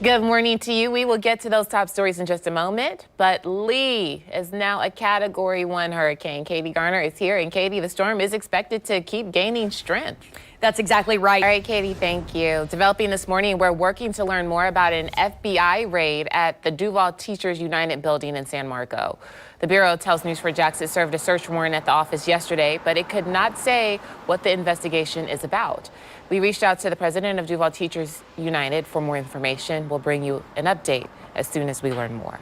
Good morning to you. We will get to those top stories in just a moment, but Lee is now a Category 1 hurricane. Katie Garner is here, and Katie, the storm is expected to keep gaining strength. That's exactly right. All right, Katie, thank you. Developing this morning, we're working to learn more about an FBI raid at the Duval Teachers United building in San Marco. The Bureau tells News4JAX it served a search warrant at the office yesterday, but it could not say what the investigation is about. We reached out to the president of Duval Teachers United for more information. We'll bring you an update as soon as we learn more.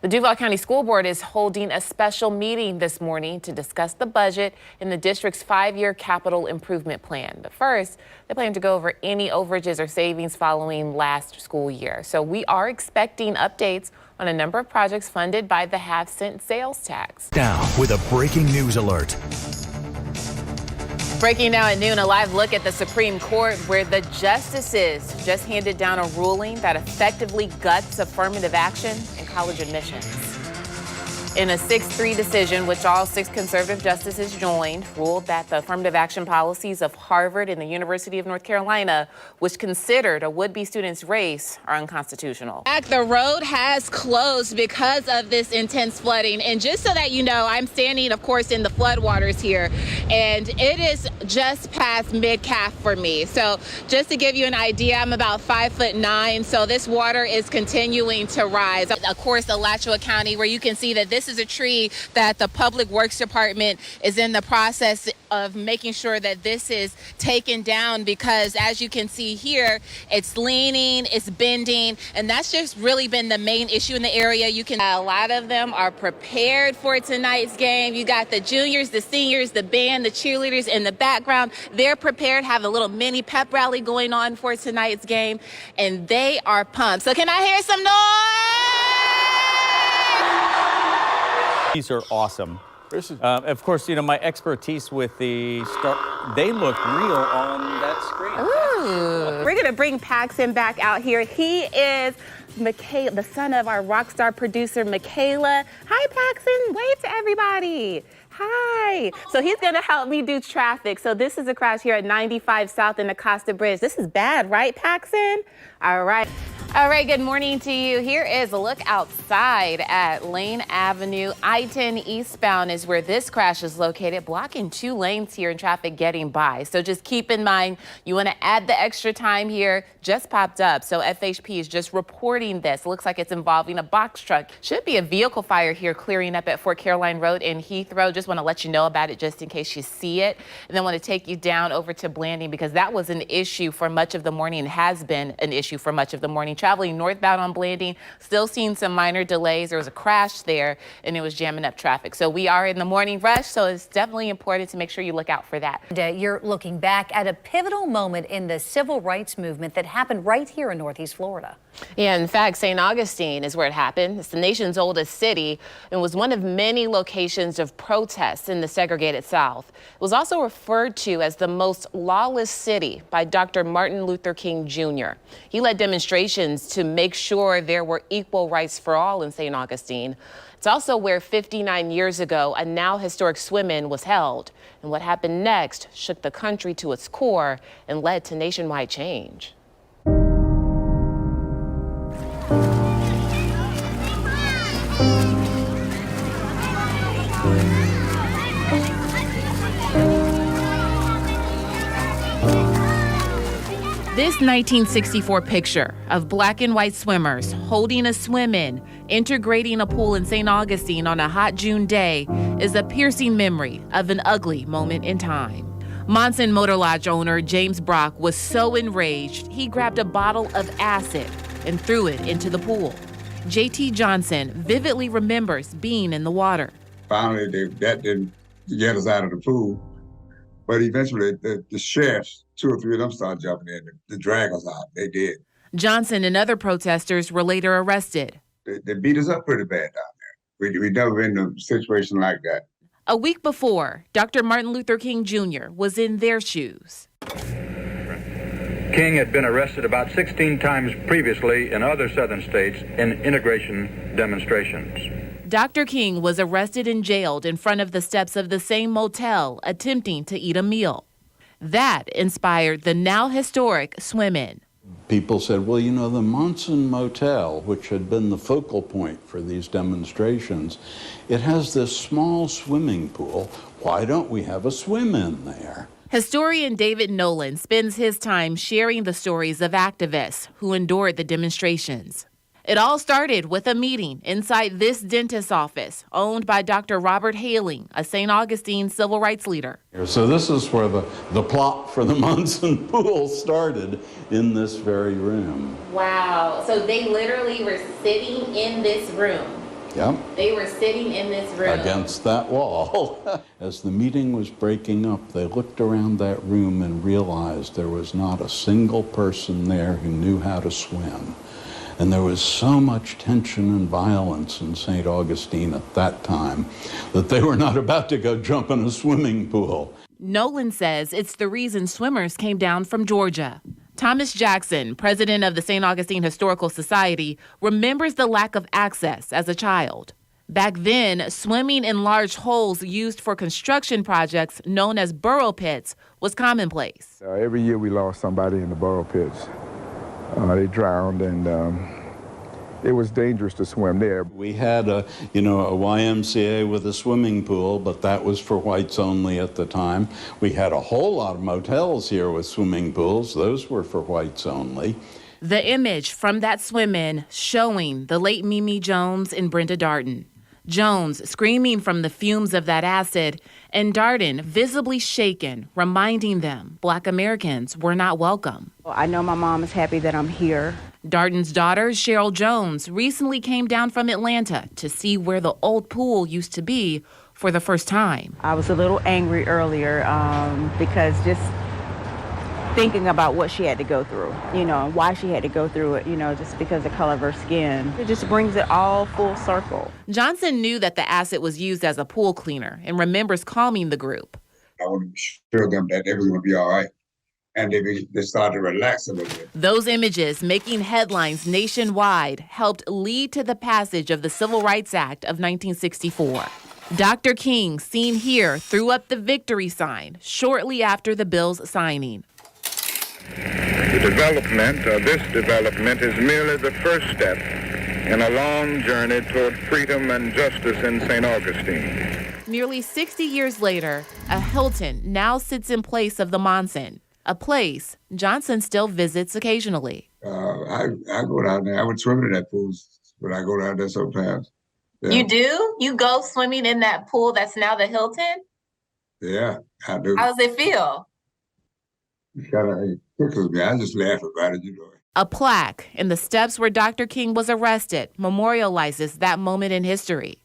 The Duval County School Board is holding a special meeting this morning to discuss the budget and the district's 5-year capital improvement plan. But first, they plan to go over any overages or savings following last school year. So we are expecting updates on a number of projects funded by the half-cent sales tax. Now with a breaking news alert. Breaking now at noon, a live look at the Supreme Court, where the justices just handed down a ruling that effectively guts affirmative action in college admissions. In a 6-3 decision, which all 6 conservative justices joined, ruled that the affirmative action policies of Harvard and the University of North Carolina, which considered a would-be student's race, are unconstitutional. The road has closed because of this intense flooding. And just so that you know, I'm standing, of course, in the floodwaters here, and it is just past mid-calf for me. So just to give you an idea, I'm about 5'9", so this water is continuing to rise. Of course, Alachua County, where you can see that this is a tree that the Public Works Department is in the process of making sure that this is taken down, because as you can see here, it's leaning, it's bending, and that's just really been the main issue in the area. A lot of them are prepared for tonight's game. You got the juniors, the seniors, the band, the cheerleaders in the background. They're prepared, have a little mini pep rally going on for tonight's game, and they are pumped. So can I hear some noise? These are awesome. Of course, you know, my expertise with the they look real on that screen. Ooh. We're going to bring Paxton back out here. He is the son of our rock star producer, Michaela. Hi, Paxton. Wave to everybody. Hi. So he's going to help me do traffic. So this is a crash here at 95 South in Acosta Bridge. This is bad, right, Paxton? All right. All right, good morning to you. Here is a look outside at Lane Avenue. I-10 eastbound is where this crash is located, blocking 2 lanes here and traffic getting by. So just keep in mind, you want to add the extra time here. Just popped up, so FHP is just reporting this. It looks like it's involving a box truck. Should be a vehicle fire here clearing up at Fort Caroline Road in Heathrow. Just want to let you know about it just in case you see it. And then want to take you down over to Blanding, because that was an issue for much of the morning, has been an issue for much of the morning. Traveling northbound on Blanding, still seeing some minor delays. There was a crash there, and it was jamming up traffic. So we are in the morning rush, so it's definitely important to make sure you look out for that. You're looking back at a pivotal moment in the civil rights movement that happened right here in Northeast Florida. Yeah, in fact, St. Augustine is where it happened. It's the nation's oldest city and was one of many locations of protests in the segregated South. It was also referred to as the most lawless city by Dr. Martin Luther King Jr. He led demonstrations to make sure there were equal rights for all in St. Augustine. It's also where 59 years ago, a now historic swim-in was held. And what happened next shook the country to its core and led to nationwide change. This 1964 picture of black and white swimmers holding a swim-in, integrating a pool in St. Augustine on a hot June day is a piercing memory of an ugly moment in time. Monson Motor Lodge owner James Brock was so enraged, he grabbed a bottle of acid and threw it into the pool. J.T. Johnson vividly remembers being in the water. Finally, that didn't get us out of the pool. But eventually, the sheriffs, 2 or 3 of them started jumping in to drag us out. They did. Johnson and other protesters were later arrested. They beat us up pretty bad down there. We'd never been in a situation like that. A week before, Dr. Martin Luther King Jr. was in their shoes. King had been arrested about 16 times previously in other southern states in integration demonstrations. Dr. King was arrested and jailed in front of the steps of the same motel, attempting to eat a meal. That inspired the now historic swim-in. people said, well, you know, the Monson Motel, which had been the focal point for these demonstrations, it has this small swimming pool. Why don't we have a swim in there? Historian David Nolan spends his time sharing the stories of activists who endured the demonstrations. It all started with a meeting inside this dentist's office, owned by Dr. Robert Haling, a St. Augustine civil rights leader. So this is where the plot for the Monson Pool started, in this very room. Wow. So they literally were sitting in this room. Yep. They were sitting in this room. Against that wall. As the meeting was breaking up, they looked around that room and realized there was not a single person there who knew how to swim. And there was so much tension and violence in St. Augustine at that time that they were not about to go jump in a swimming pool. Nolan says it's the reason swimmers came down from Georgia. Thomas Jackson, president of the St. Augustine Historical Society, remembers the lack of access as a child. Back then, swimming in large holes used for construction projects known as burrow pits was commonplace. Every year we lost somebody in the burrow pits. They drowned, and it was dangerous to swim there. We had a YMCA with a swimming pool, but that was for whites only at the time. We had a whole lot of motels here with swimming pools. Those were for whites only. The image from that swim-in showing the late Mimi Jones and Brenda Darden. Jones screaming from the fumes of that acid, and Darden visibly shaken, reminding them Black Americans were not welcome. I know my mom is happy that I'm here. Darden's daughter, Cheryl Jones, recently came down from Atlanta to see where the old pool used to be for the first time. I was a little angry earlier because just thinking about what she had to go through, and why she had to go through it, just because of the color of her skin. It just brings it all full circle. Johnson knew that the acid was used as a pool cleaner and remembers calming the group. I want to show them that everything will be all right. And they started to relax a little bit. Those images making headlines nationwide helped lead to the passage of the Civil Rights Act of 1964. Dr. King, seen here, threw up the victory sign shortly after the bill's signing. This development is merely the first step in a long journey toward freedom and justice in St. Augustine. Nearly 60 years later, a Hilton now sits in place of the Monson, a place Johnson still visits occasionally. I go down there. I would swim in that pool, but I go down there sometimes. Yeah. You do? You go swimming in that pool that's now the Hilton? Yeah, I do. How does it feel? It kind of tickles me. I just laugh about it, A plaque in the steps where Dr. King was arrested memorializes that moment in history.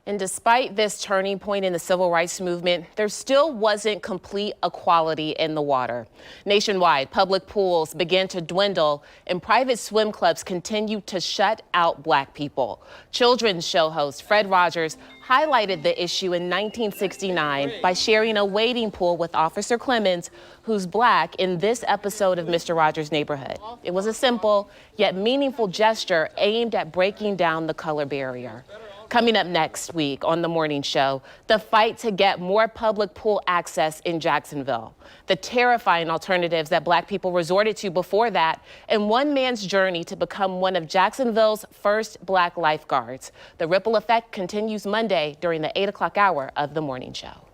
And despite this turning point in the civil rights movement, there still wasn't complete equality in the water. Nationwide, public pools began to dwindle and private swim clubs continued to shut out Black people. Children's show host Fred Rogers highlighted the issue in 1969 by sharing a wading pool with Officer Clemens, who's Black, in this episode of Mr. Rogers' Neighborhood. It was a simple yet meaningful gesture aimed at breaking down the color barrier. Coming up next week on The Morning Show, the fight to get more public pool access in Jacksonville, the terrifying alternatives that Black people resorted to before that, and one man's journey to become one of Jacksonville's first Black lifeguards. The ripple effect continues Monday during the 8 o'clock hour of The Morning Show.